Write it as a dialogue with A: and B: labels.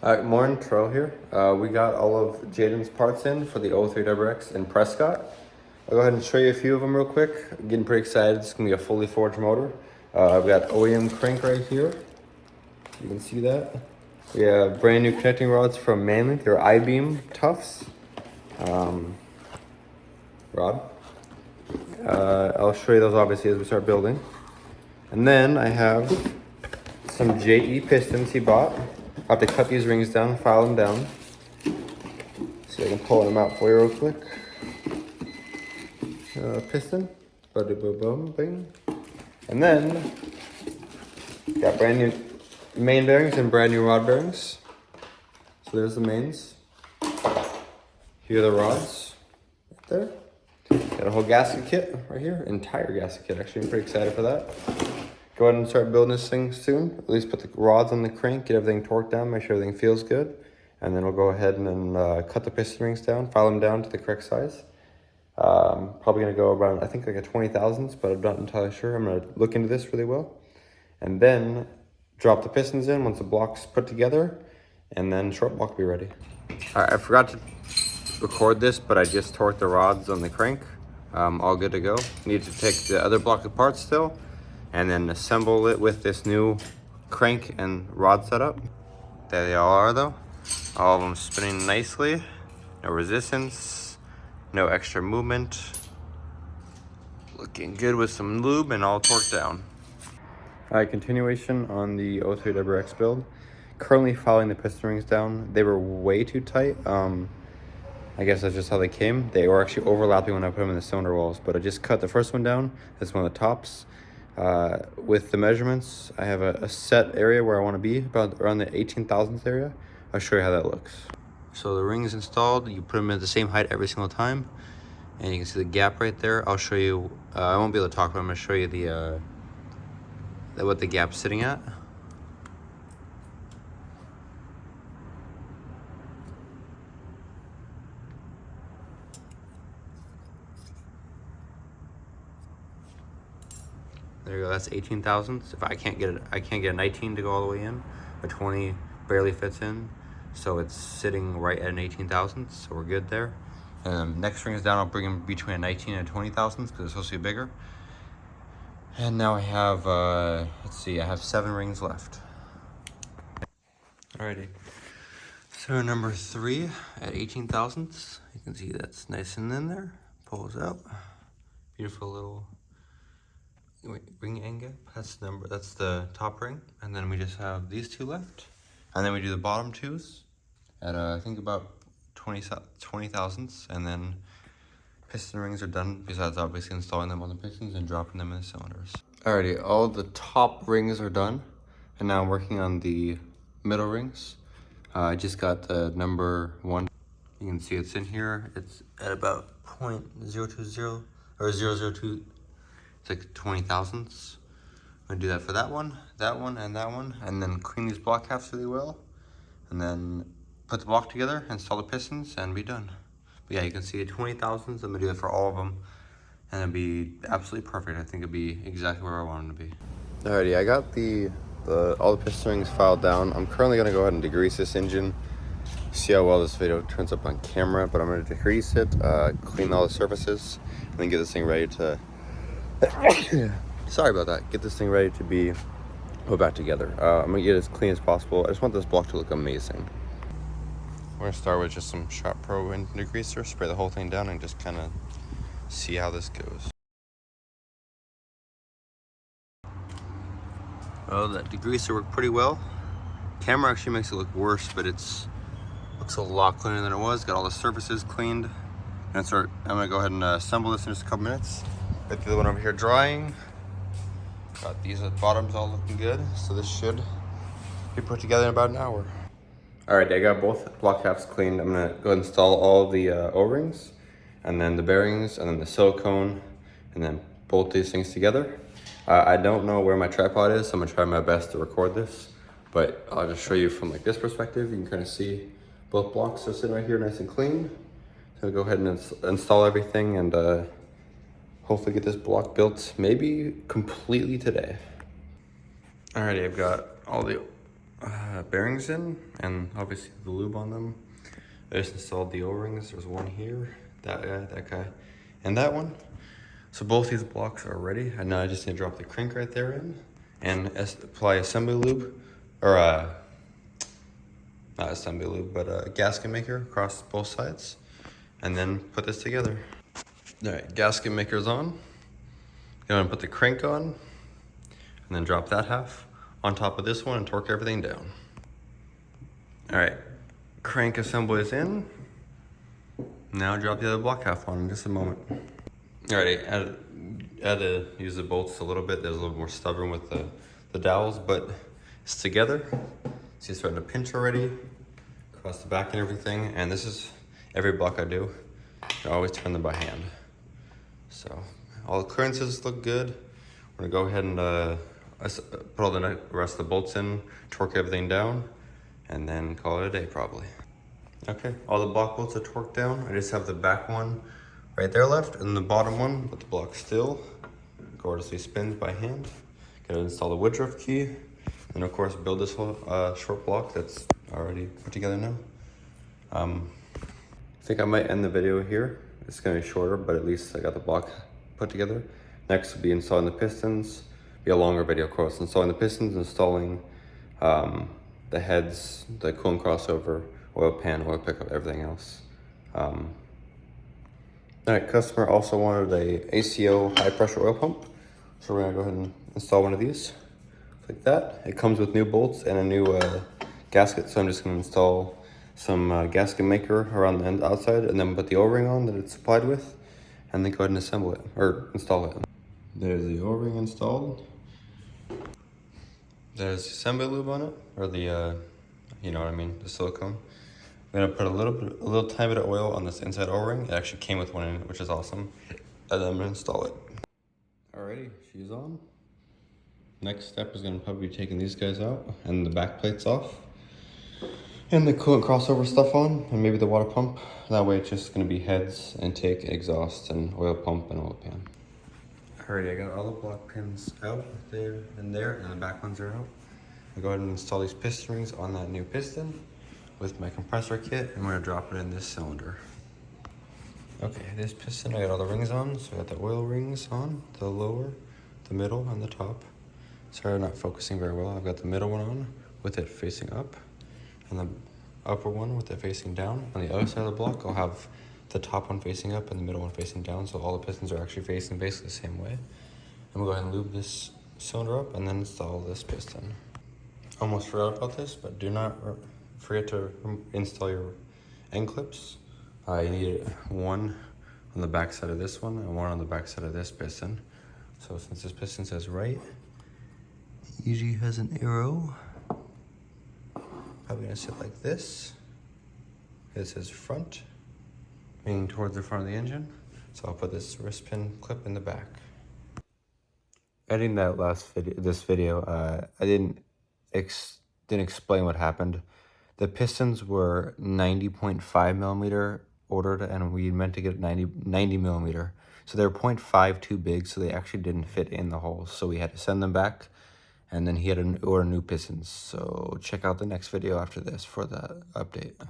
A: Morning, Terrell here. We got all of Jaden's parts in for the 03XX in Prescott. I'll go ahead and show you a few of them real quick. I'm getting pretty excited. It's gonna be a fully forged motor. I've got OEM crank right here. You can see that. We have brand new connecting rods from Manley. They're I-beam Tufts rod. I'll show you those obviously as we start building. And then I have some JE pistons he bought. I'll have to cut these rings down, file them down. See if I can pull them out for you real quick. Piston, boom, bing. And then, got brand new main bearings and brand new rod bearings. So there's the mains. Here are the rods, right there. Got a whole gasket kit right here, entire gasket kit actually, I'm pretty excited for that. Go ahead and start building this thing soon. At least put the rods on the crank, get everything torqued down, make sure everything feels good. And then we'll go ahead and then cut the piston rings down, file them down to the correct size. Probably gonna go around, I think like a 20 thousandths, but I'm not entirely sure. I'm gonna look into this really well. And then drop the pistons in once the block's put together, and then short block will be ready. All right, I forgot to record this, but I just torqued the rods on the crank. All good to go. Need to take the other block apart still, and then assemble it with this new crank and rod setup. There they all are though. All of them spinning nicely. No resistance, no extra movement. Looking good with some lube and all torqued down. All right, continuation on the 03XX build. Currently filing the piston rings down. They were way too tight. I guess that's just how they came. They were actually overlapping when I put them in the cylinder walls, but I just cut the first one down. That's one of the tops. With the measurements, I have a set area where I want to be, about around the 18 thousandths area. I'll show you how that looks. So the rings installed, you put them at the same height every single time, and you can see the gap right there. I'll show you, I won't be able to talk, but I'm going to show you the what the gap's sitting at. There you go, that's 18 thousandths. If I can't get it, I can't get a 19 to go all the way in. A 20 barely fits in. So it's sitting right at an 18 thousandths, so we're good there. Next ring is down, I'll bring them between a 19 and a 20 thousandths because it's supposed to be bigger. And now I have, let's see, I have 7 rings left. Alrighty. So number 3 at 18 thousandths. You can see that's nice and in there. Pulls out. Beautiful little ring end gap. That's the top ring. And then we just have these 2 left. And then we do the bottom 2s at I think about 20 thousandths. And then piston rings are done, besides obviously installing them on the pistons and dropping them in the cylinders. Alrighty, all the top rings are done. And now I'm working on the middle rings. I just got the number 1. You can see it's in here. It's at about 0.020 or 002. It's like 20 thousandths. I'm gonna do that for that one, and that one, and then clean these block caps really well, and then put the block together, install the pistons, and be done. But yeah, you can see 20 thousandths. I'm gonna do that for all of them, and it'll be absolutely perfect. I think it'll be exactly where I want them to be. Alrighty, I got all the piston rings filed down. I'm currently gonna go ahead and degrease this engine. See how well this video turns up on camera, but I'm gonna degrease it, clean all the surfaces, and then get this thing ready to sorry about that. Get this thing ready to be put back together. I'm gonna get it as clean as possible. I just want this block to look amazing. We're gonna start with just some Shop Pro and degreaser, spray the whole thing down, and just kind of see how this goes. Well, that degreaser worked pretty well. Camera actually makes it look worse, but looks a lot cleaner than it was. Got all the surfaces cleaned. I'm gonna go ahead and assemble this in just a couple minutes. Got the other one over here drying. Got these at the bottoms all looking good. So this should be put together in about an hour. All right, I got both block caps cleaned. I'm gonna go ahead and install all the O-rings, and then the bearings, and then the silicone, and then bolt these things together. I don't know where my tripod is, so I'm gonna try my best to record this, but I'll just show you from like this perspective. You can kind of see both blocks are sitting right here nice and clean. So I'll go ahead and install everything and hopefully get this block built maybe completely today. Alrighty, I've got all the bearings in, and obviously the lube on them. I just installed the O-rings. There's one here, that guy, and that one. So both these blocks are ready, and now I just need to drop the crank right there in, and apply assembly lube, or not assembly lube, but a gasket maker across both sides, and then put this together. All right, gasket maker's on. You're gonna put the crank on, and then drop that half on top of this one and torque everything down. All right, crank assembly is in. Now drop the other block half on in just a moment. Alrighty, I had to use the bolts a little bit. They're a little more stubborn with the dowels, but it's together. See, it's starting to pinch already across the back and everything. And this is every block I do. I always turn them by hand. So all the clearances look good. We're gonna go ahead and put all the rest of the bolts in, torque everything down, and then call it a day probably. Okay, all the block bolts are torqued down. I just have the back one right there left, and the bottom one with the block still. Gorgeously spins by hand. Gotta install the woodruff key, and of course build this whole short block that's already put together now. I think I might end the video here. It's gonna be shorter, but at least I got the block put together. Next will be installing the pistons. Be a longer video, of course. Installing the pistons, installing the heads, the coolant crossover, oil pan, oil pickup, everything else. All right, customer also wanted a ACO high pressure oil pump. So we're gonna go ahead and install one of these, like that. It comes with new bolts and a new gasket. So I'm just gonna install some gasket maker around the end outside, and then put the O-ring on that it's supplied with, and then go ahead and assemble it, or install it. There's the O-ring installed. There's assembly lube on it, or the, you know what I mean, the silicone. I'm gonna put a little tiny bit of oil on this inside O-ring. It actually came with one in it, which is awesome. And then I'm gonna install it. Alrighty, she's on. Next step is gonna probably be taking these guys out and the back plates off. And the coolant crossover stuff on, and maybe the water pump. That way it's just gonna be heads, intake, exhaust, and oil pump and oil pan. Alrighty, I got all the block pins out there, and the back ones are out. I'll go ahead and install these piston rings on that new piston with my compressor kit, and I'm gonna drop it in this cylinder. Okay, this piston, I got all the rings on. So I got the oil rings on, the lower, the middle, and the top. Sorry, I'm not focusing very well. I've got the middle one on with it facing up, and the upper one with it facing down. On the other side of the block, I'll have the top one facing up and the middle one facing down, so all the pistons are actually facing basically the same way. I'm gonna go ahead and lube this cylinder up and then install this piston. Almost forgot about this, but do not forget to install your end clips. You need one on the back side of this one and one on the back side of this piston. So since this piston says right, it usually has an arrow. Probably gonna sit like this. It says front, meaning towards the front of the engine. So I'll put this wrist pin clip in the back. Editing that this video, I didn't explain what happened. The pistons were 90.5 millimeter ordered, and we meant to get 90 millimeter. So they're 0.5 too big, so they actually didn't fit in the holes. So we had to send them back, and then he had to order new pistons. So check out the next video after this for the update.